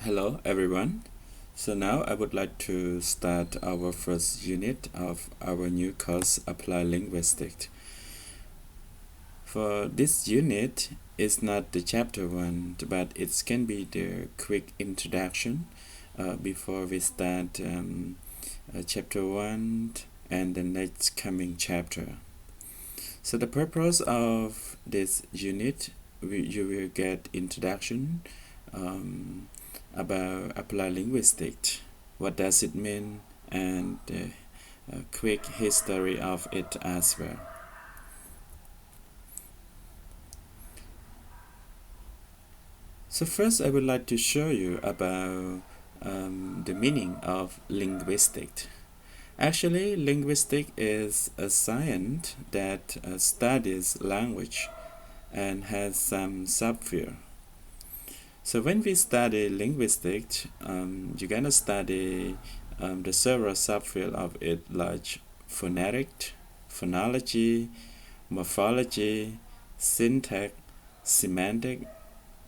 Hello everyone. So now I would like to start our first unit of our new course Applied Linguistics. For this unit, it's not the chapter 1, but it can be the quick introduction before we start chapter 1 and the next coming chapter. So the purpose of this unit, you will get introduction about applied linguistics, what does it mean, and a quick history of it as well. So first I would like to show you about the meaning of linguistics. Actually, linguistics is a science that studies language and has some subfield. So when we study linguistics, you're gonna study the several subfields of it, like phonetic, phonology, morphology, syntax, semantic,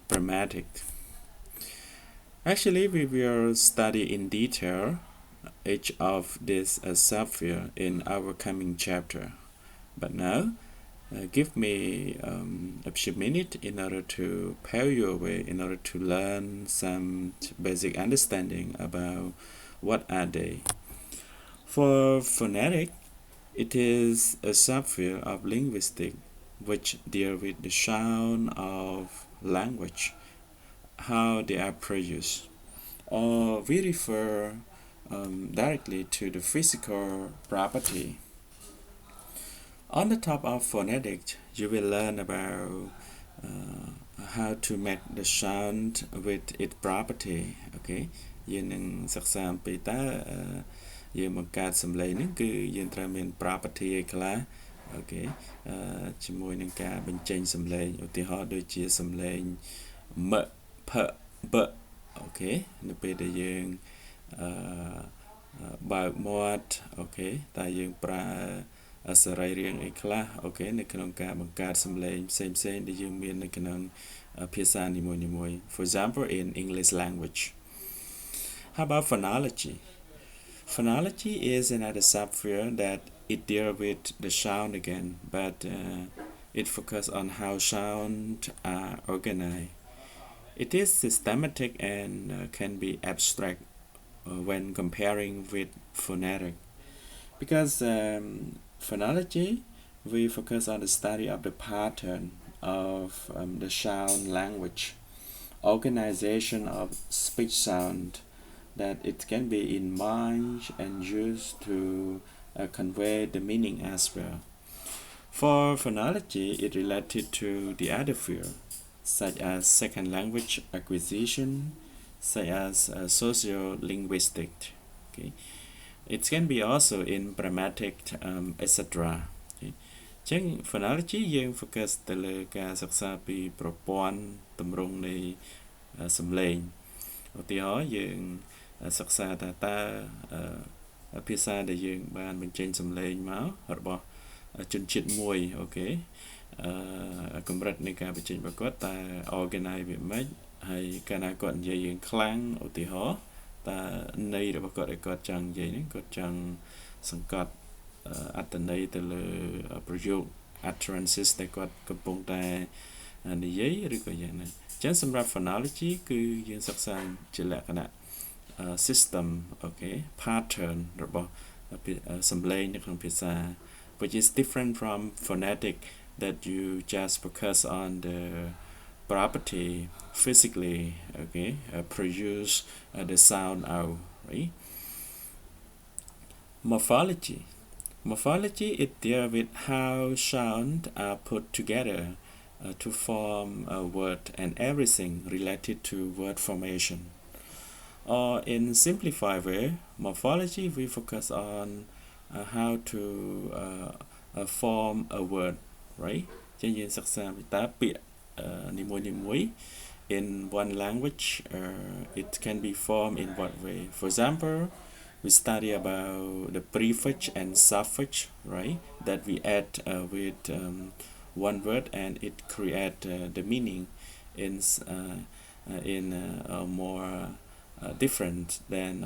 grammatic. Actually, we will study in detail each of these subfields in our coming chapter. But now, give me a few minutes in order to pave your way, in order to learn some basic understanding about what are they. For phonetic, it is a subfield of linguistics which deal with the sound of language, how they are produced, or we refer directly to the physical property. On the top of phonetics, you will learn about how to make the sound with its property. Okay, យើងនឹងសិក្សាអំពីតើយើងបង្កើតសំឡេងហ្នឹងគឺយើងត្រូវមាន property ឯខ្លះ អូខេជាមួយនឹងការបញ្ចេញសំឡេងឧទាហរណ៍ដូចជាសំឡេង m p b អូខេនៅពេលដែលយើងបើកមាត់អូខេតើយើងប្រើសរីរាង្គអីខ្លះអូខេនៅក្នុងការបង្កើតសំឡេងផ្សេងៗដែលយើងមាននៅក្នុងភាសានីមួយៗ For example in English language. How about phonology? Phonology is another subfield that it deals with the sound again, but it focuses on how sound are organized. It is systematic and can be abstract when comparing with phonetic, because phonology we focus on the study of the pattern of the sound language, organization of speech sound, that it can be in mind and used to convey the meaning as well. For phonology, it related to the other field, such as second language acquisition, such as sociolinguistics. Okay. It can be also in grammatic, etc. Okay. ចឹង phonology យើង focus ទៅលើការសិក្សាពីប្រព័ន្ធទម្រង់នៃសំឡេងឧទាហរណ៍យើងសិក្សាថាតើភាសាដែលយើងបានបញ្ចេញសំឡេងមករបស់ជនជាតិមួយអូខេកម្រិតនៃការបញ្ចេញរបស់គាត់តើ organize វាម៉េចហើយកាលណាគាត់និយាយយើងខ្លាំងឧទាហរណ៍តើន័យរបស់គាត់ឲ្យគាត់ចង់និយាយហ្នឹងគាត់ចង់សង្កត់អត្ថន័យទៅលើប្រយោគ utterances ដែលគាត់កំពុងតែនិយាយឬក៏យ៉ាងណាអញ្ចឹងសម្រាប់ phonology គឺយើងសិក្សាជាលក្ខណៈ system អូខេ pattern របស់សំឡេងនៅក្នុងភាសា which is different from phonetic that you just focus on the property physically, okay, produce the sound out, right? Morphology it deals with how sound are put together to form a word and everything related to word formation. Or in simplified way, morphology we focus on how to form a word, right? ចឹងយើងសិក្សាពីតើពាក្យនីមួយៗ in one language it can be formed in what way. For example, we study about the prefix and suffix, right? That we add with one word and it create the meaning in a more different than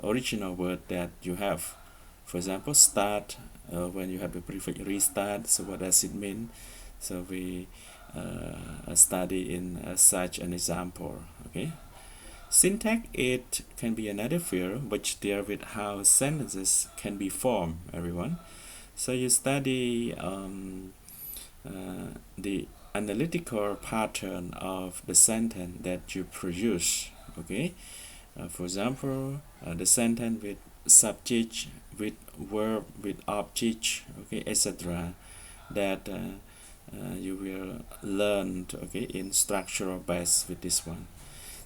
original word that you have. For example, start, when you have the prefix restart, so what does it mean? So we study in such an example. Okay. Syntax, it can be another field which deals with how sentences can be formed, everyone. So you study the analytical pattern of the sentence that you produce. Okay. For example, the sentence with subject, with verb, with object, okay, etc. that you will learn, okay, in structural base with this one.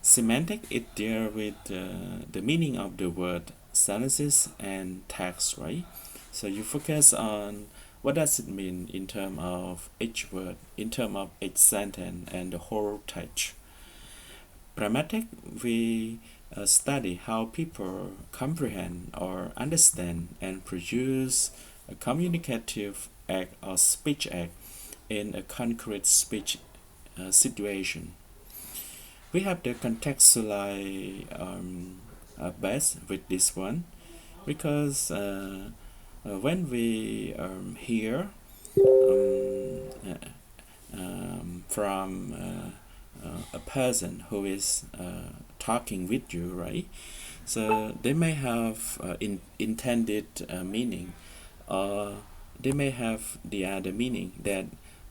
Semantic, it deals with the meaning of the word, sentences, and text, right? So you focus on what does it mean in terms of each word, in terms of each sentence, and the whole text. Grammatic, we study how people comprehend or understand and produce a communicative act or speech act in a concrete speech situation. We have the contextualized base with this one because when we hear from a person who is talking with you, right? So they may have intended meaning, or they may have the other meaning that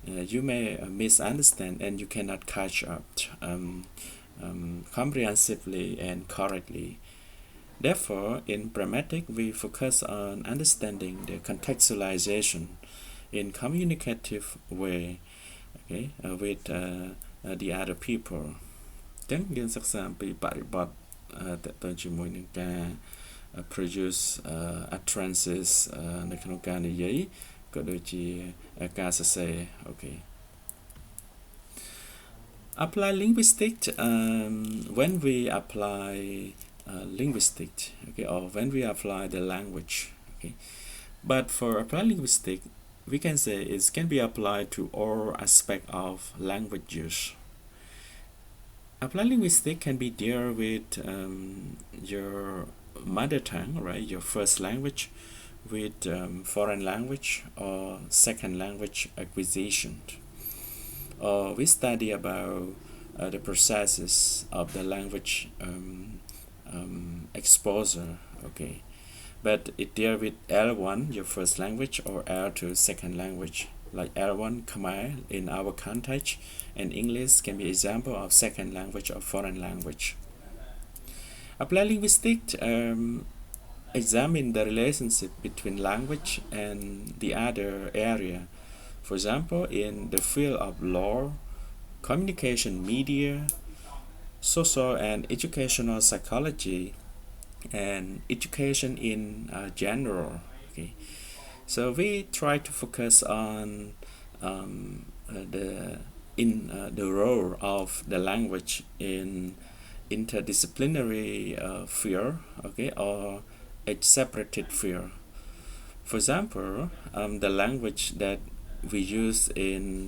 you may misunderstand and you cannot catch up comprehensively and correctly. Therefore, in grammatic, we focus on understanding the contextualization in communicative way, okay, with the other people. ចឹងយើងសិក្សាពីបរិបទតទៅជាមួយនឹងការ produce utterances នៅក្នុងការនិយាយក៏ដូចជាការសរសេរ okay. Apply linguistics, when we apply linguistics, okay, or when we apply the language, okay. But for applied linguistics, we can say it can be applied to all aspects of language use. Applied linguistics can be deal with your mother tongue, right, your first language, with foreign language or second language acquisition. Or we study about the processes of the language exposure, okay. But it deals with L1, your first language, or L2, second language. Like L1 Khmer in our context, and English can be example of second language or foreign language. Applied linguistics examine the relationship between language and the other area. For example, in the field of law, communication media, social and educational psychology, and education in general. Okay. So we try to focus on the role of the language in interdisciplinary field, okay, or a separated field. For example, the language that we use in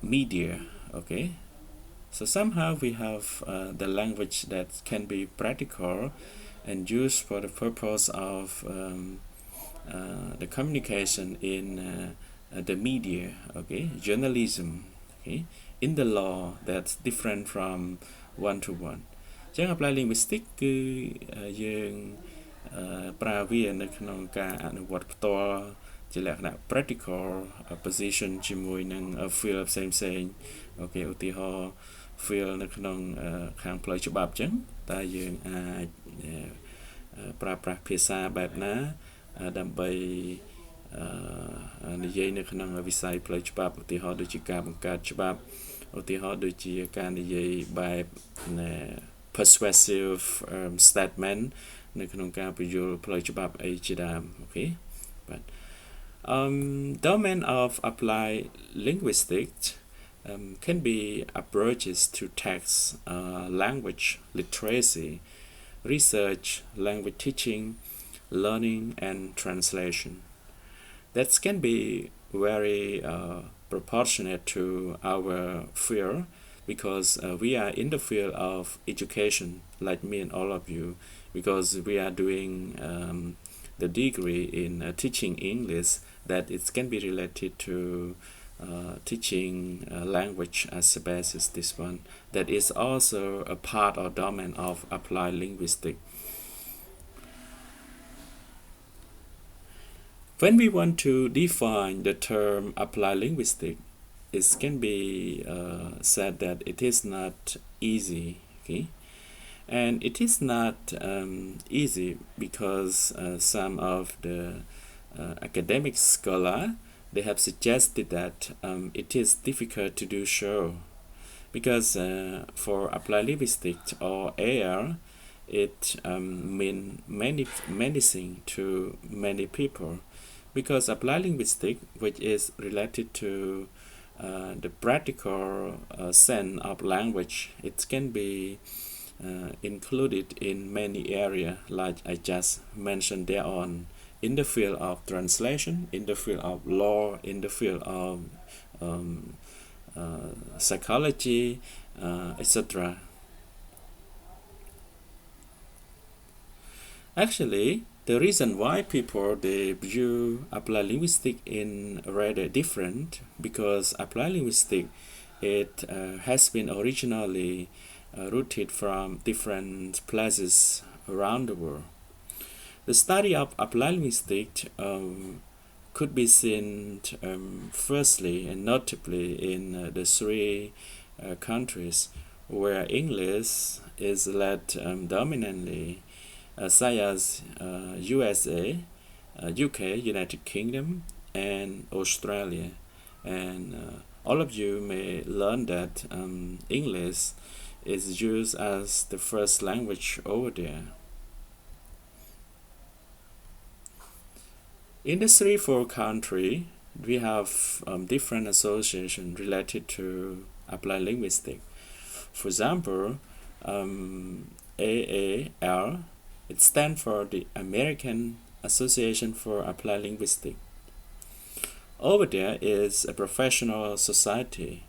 media, okay. So somehow we have the language that can be practical and used for the purpose of the communication in the media, okay, journalism, okay. In the law, that's different from one to one. ចឹង Applied Linguistics គឺយើងប្រើវានៅក្នុងការអនុវត្តផ្ទាល់ជាលក្ខណៈ practical position ជាមួយនឹង field ផ្សេងៗ អូខេ ឧទាហរណ៍ field នៅក្នុងខាងផ្លូវច្បាប់ចឹងតើយើងអាចប្រើប្រាស់ភាសាបែបណាដើម្បីនិយាយនៅក្នុងវិស័យផ្លូវច្បាប់ឧទាហរណ៍ដូចជាការបង្កើតច្បាប់ឧទាហរណ៍ដូចជាការនិយាយបែប persuasive statement នៅក្នុងការពន្យល់ផ្លូវច្បាប់អីជាដើម okay. But domain of applied linguistics can be approaches to text, language literacy, research, language teaching, learning, and translation. That can be very proportionate to our field because we are in the field of education, like me and all of you, because we are doing the degree in teaching English, that it can be related to teaching language as a basis. This one that is also a part or domain of applied linguistics. When we want to define the term applied linguistics, it can be said that it is not easy, okay? And it is not easy because some of the academic scholars, they have suggested that it is difficult to do so, because for applied linguistics or AL, it means many things to many people, because applied linguistics, which is related to the practical sense of language, it can be included in many areas, like I just mentioned there on, in the field of translation, in the field of law, in the field of psychology, etc. Actually, the reason why people they view applied linguistics in rather different, because applied linguistics it has been originally rooted from different places around the world. The study of applied linguistics could be seen firstly and notably in the three countries where English is led dominantly, such as USA, UK, United Kingdom, and Australia. And all of you may learn that English is used as the first language over there. In the 3-4 country, we have different associations related to applied linguistics. For example, AAL, it stands for the American Association for Applied Linguistics. Over there is a professional society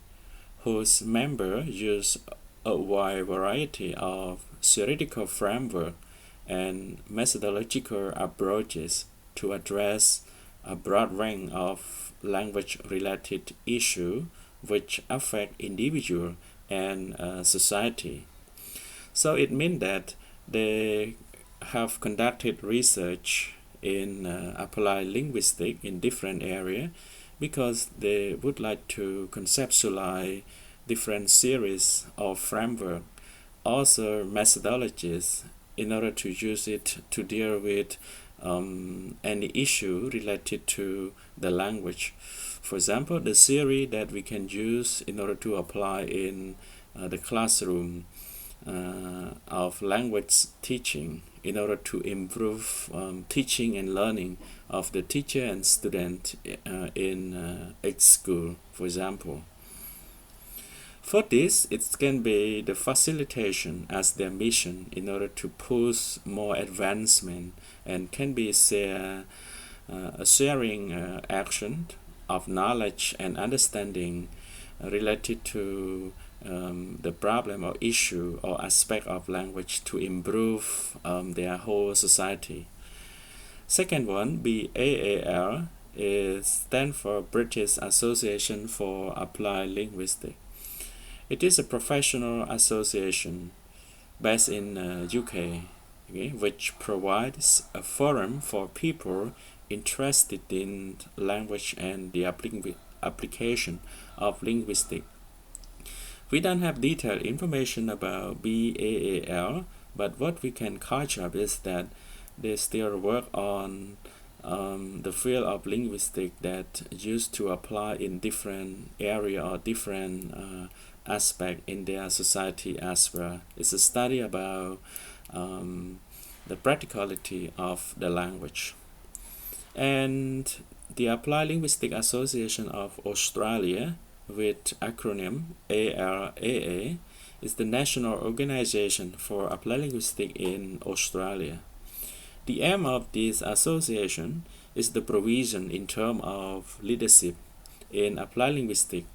whose members use a wide variety of theoretical framework and methodological approaches to address a broad range of language-related issues which affect individual and society. So it means that they have conducted research in applied linguistics in different areas, because they would like to conceptualize different series of framework, also methodologies, in order to use it to deal with any issue related to the language. For example, the theory that we can use in order to apply in the classroom of language teaching, in order to improve teaching and learning of the teacher and student in each school, for example. For this, it can be the facilitation as their mission in order to push more advancement, and can be a sharing action of knowledge and understanding related to the problem or issue or aspect of language to improve their whole society. Second one, BAAL, is stand for British Association for Applied Linguistics. It is a professional association based in UK, okay, which provides a forum for people interested in language and the application of linguistics. We don't have detailed information about BAAL, but what we can catch up is that they still work on the field of linguistics that used to apply in different area or different aspect in their society as well. It's a study about the practicality of the language. And the Applied Linguistics Association of Australia, with acronym ALAA, is the national organization for applied linguistics in Australia. The aim of this association is the provision in terms of leadership in applied linguistics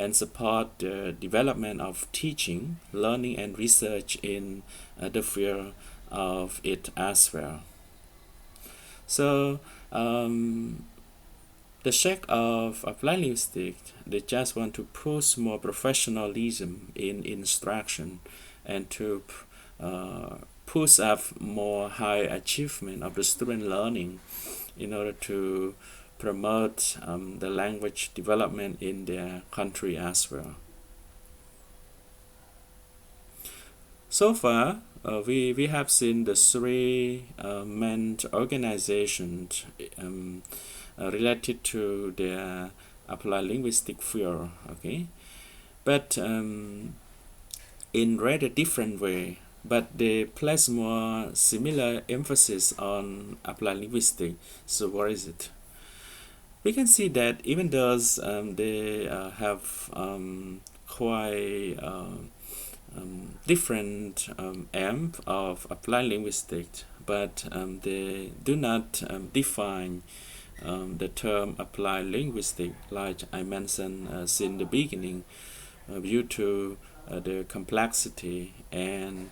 and support the development of teaching, learning, and research in the field of it as well. So the sake of applied linguistics, they just want to push more professionalism in instruction and to push up more high achievement of the student learning in order to promote the language development in their country as well. So far, we have seen the three main organizations related to the applied linguistic field, okay, but in rather different way, but they place more similar emphasis on applied linguistics. So what is it? We can see that even though they have quite different aim of applied linguistics, but they do not define the term applied linguistics, like I mentioned since the beginning, due to the complexity, and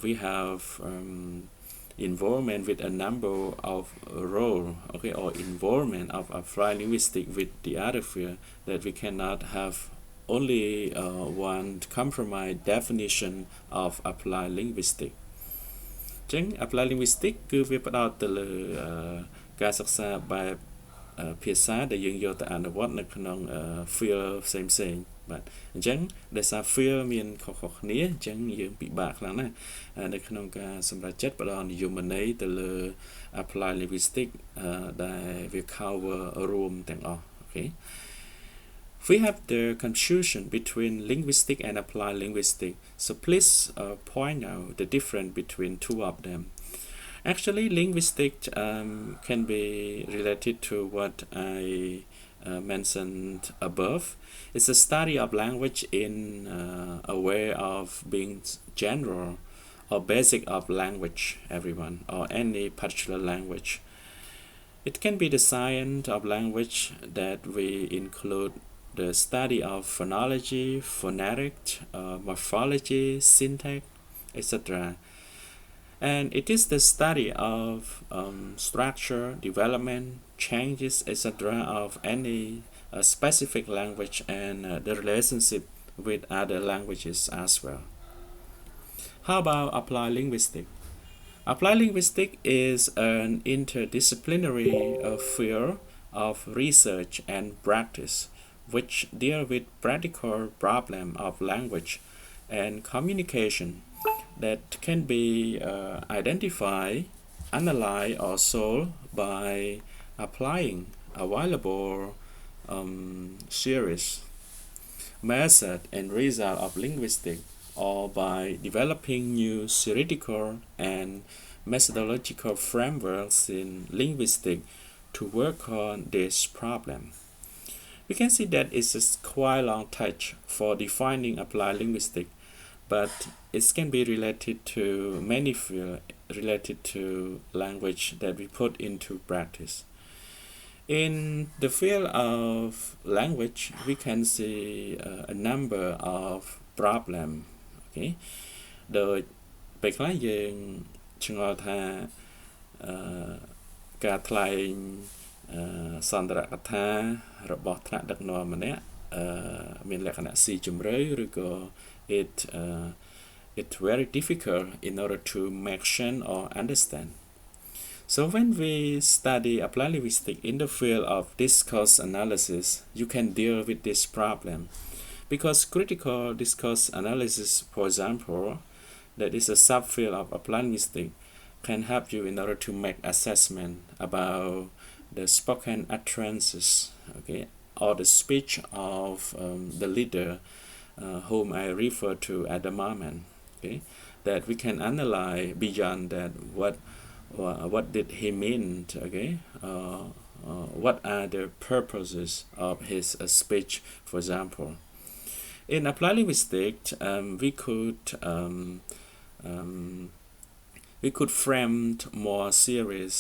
we have involvement with a number of role, okay, or involvement of applied linguistics with the other field, that we cannot have only one compromise definition of applied linguistics. ចឹង applied linguistics គឺវាផ្ដោតទៅលើការសិក្សាបែបភាសាដែលយើងយកទៅអនុវត្តនៅក្នុង field ផ្សេងៗបាទអញ្ចឹងដោយសារ field មានខុសៗគ្នាអញ្ចឹងយើងពិបាកខ្លាំងណាស់នៅក្នុងការសម្រេចចិត្តផ្ដល់និយមន័យទៅលើ applied linguistics ដែលវា cover រួមទាំងអស់អូខេ We have the confusion between linguistic and applied linguistics, so please point out the difference between two of them. Actually, linguistics can be related to what I mentioned above. It's a study of language in a way of being general or basic of language, everyone, or any particular language. It can be the science of language that we include the study of phonology, phonetics, morphology, syntax, etc. And it is the study of structure, development, changes, etc. of any specific language and the relationship with other languages as well. How about applied linguistics? Applied linguistics is an interdisciplinary field of research and practice which deal with practical problem of language and communication that can be identified, analyzed, or solved by applying available theories, method, and result of linguistics, or by developing new theoretical and methodological frameworks in linguistics to work on this problem. We can see that it's a quite long touch for defining applied linguistics, but it can be related to many fields related to language that we put into practice. In the field of language, we can see a number of problems. Okay, ដោយពេលខ្លះយើងឆ្ងល់ថាការថ្លែងសន្ទរកថារបស់ថ្នាក់ដឹកនាំម្នាក់មានលក្ខណៈស៊ីជម្រៅឬក៏ it's very difficult in order to make sense or understand. So when we study applied linguistics in the field of discourse analysis, you can deal with this problem because critical discourse analysis, for example, that is a subfield of applied linguistics, can help you in order to make assessment about the spoken utterances, okay, or the speech of the leader whom I refer to at the moment, okay, that we can analyze beyond that what did he mean, okay, what are the purposes of his speech, for example. In applied linguistics, we could frame more serious,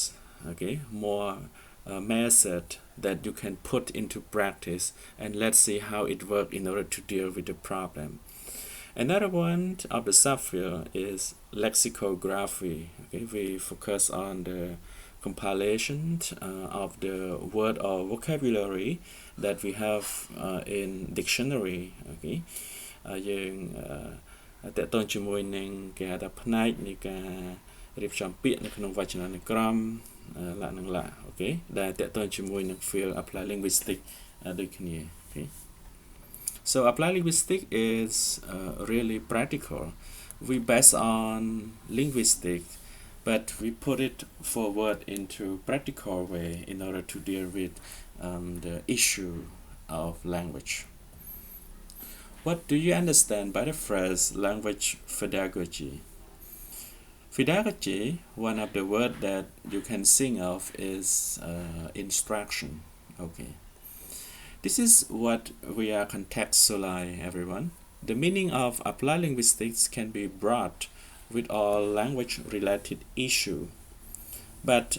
okay, more method that you can put into practice, and let's see how it works in order to deal with the problem. Another one of the subfield is lexicography. Okay, we focus on the compilation of the word or vocabulary that we have in dictionary. Okay, យើងតកតងជាមួយនឹងគេហៅថាផ្នែកនៃការរៀបចំពាក្យនៅក្នុងវចនានុក្រមលក្ខណៈ អូខេ ដែលតកតងជាមួយនឹង field Applied Linguistics ដូចគ្នា okay. So Applied Linguistics is really practical. We base on linguistics, but we put it forward into practical way in order to deal with the issue of language. What do you understand by the phrase language pedagogy? Pedagogy, one of the words that you can think of is instruction. Okay. This is what we are contextualizing, everyone. The meaning of applied linguistics can be brought with all language-related issue. But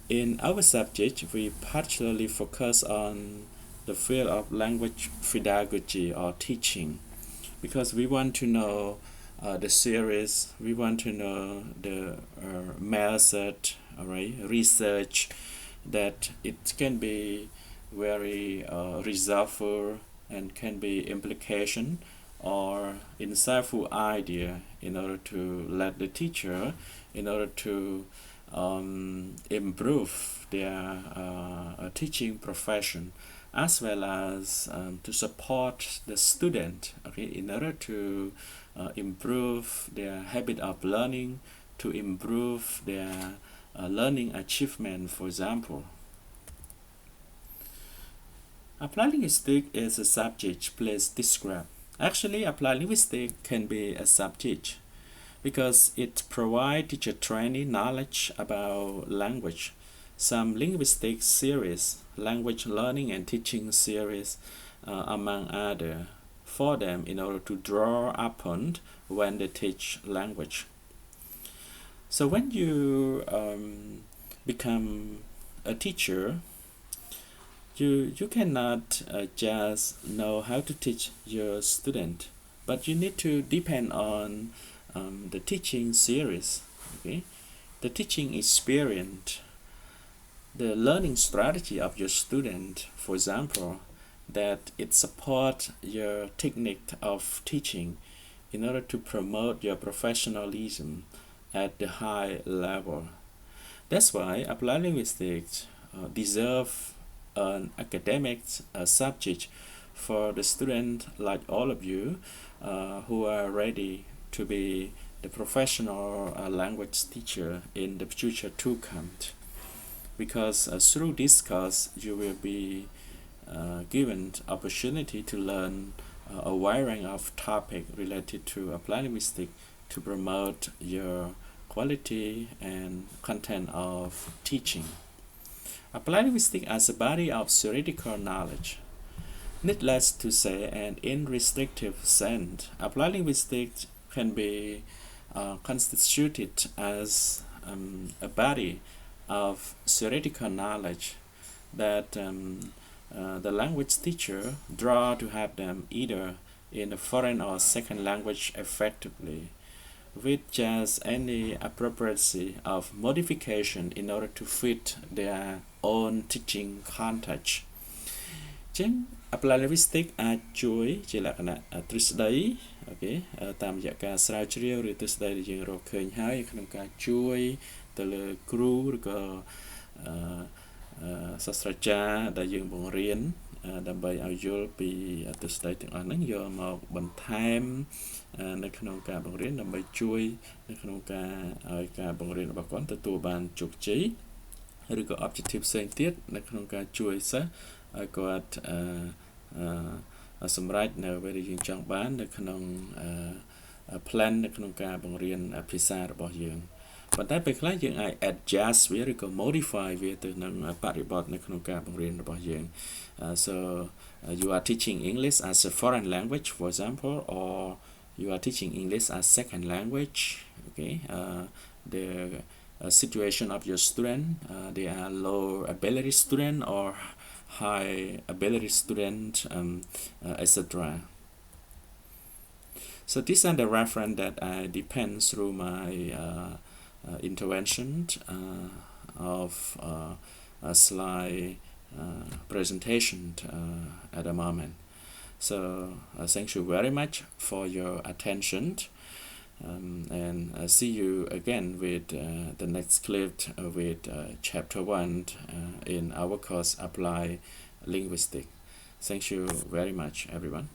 in our subject, we particularly focus on the field of language pedagogy or teaching, because we want to know the series, we want to know the method, alright, research, that it can be very reserveful and can be implication or insightful idea in order to let the teacher, in order to improve their teaching profession, as well as to support the student, okay, in order to improve their habit of learning, to improve their learning achievement, for example. Applied linguistics is a subject, please describe. Actually, applied linguistics can be a subject because it provides teacher training knowledge about language. Some linguistic series, language learning and teaching series, among other, for them in order to draw upon when they teach language. So when you become a teacher, you cannot just know how to teach your student, but you need to depend on the teaching series, okay, the teaching experience, the learning strategy of your student, for example, that it supports your technique of teaching in order to promote your professionalism at the high level. That's why applied linguistics deserve an academic subject for the student like all of you who are ready to be the professional language teacher in the future to come. Because through this course you will be given opportunity to learn a wide range of topics related to applied linguistics to promote your quality and content of teaching. Applied linguistics as a body of theoretical knowledge. Needless to say, and in restrictive sense, applied linguistics can be constituted as a body of theoretical knowledge that the language teacher draw to have them either in a foreign or second language effectively, with just any appropriacy of modification in order to fit their own teaching context. ចឹង Applied Linguistics អាចជួយជាលក្ខណៈទ្រឹស្ដី អូខេ តាមរយៈការស្រាវជ្រាវឬទ្រឹស្ដីដែលយើងរកឃើញហើយក្នុងការជួយទៅលើគ្រូឬក៏សាស្ត្រាចារ្យដែលយើងបង្រៀនដើម្បីឲ្យយល់ពីទ្រឹស្ដីទាំងអស់ហ្នឹងយកមកបន្ថែមនៅក្នុងការបង្រៀនដើម្បីជួយនៅក្នុងការឲ្យការបង្រៀនរបស់គាត់ទទួលបានជោគជ័យឬក៏ objective ផ្សេងទៀតនៅក្នុងការជួយសិស្សឲ្យគាត់សម្រេចនៅអ្វីដែលយើងចង់បាននៅក្នុង plan នៅក្នុងការបង្រៀនភាសារបស់យើងប៉ុន្តែពេលខ្លះយើងអាច adjust វាឬក៏ modify វាទៅនឹងបរិបទនៅក្នុងការបង្រៀនរបស់យើង so you are teaching English as a foreign language, for example, or you are teaching English as second language, okay, the situation of your student. They are low ability student or high ability student, etc. So these are the reference that I depend through my intervention of a slide presentation at the moment. So thank you very much for your attention, and see you again with the next clip with chapter 1 in our course Applied Linguistics. Thank you very much, everyone.